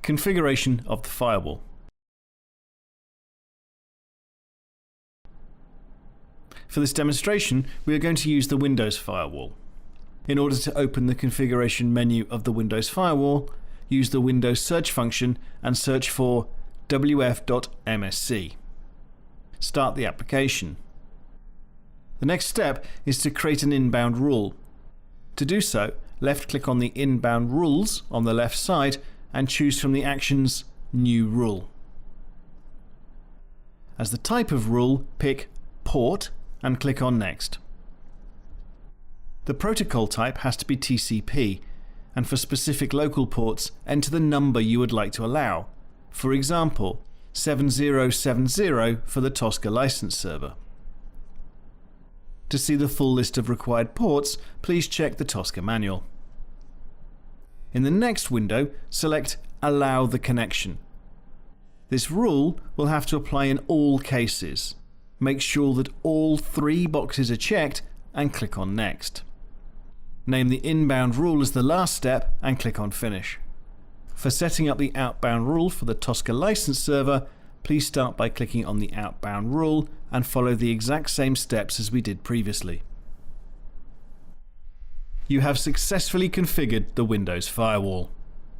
Configuration of the firewall. For this demonstration, we are going to use the Windows firewall. In order to open the configuration menu of the Windows firewall, use the Windows search function and search for wf.msc. Start the application. The next step is to create an inbound rule. To do so, left-click on the inbound rules on the left side and choose from the actions New Rule. As the type of rule, pick Port and click on Next. The protocol type has to be TCP, and for specific local ports, enter the number you would like to allow. For example, 7070 for the Tosca license server. To see the full list of required ports, please check the Tosca manual. In the next window, select Allow the connection. This rule will have to apply in all cases. Make sure that all 3 boxes are checked and click on Next. Name the inbound rule as the last step and click on Finish. For setting up the outbound rule for the Tosca license server, please start by clicking on the outbound rule and follow the exact same steps as we did previously. You have successfully configured the Windows firewall.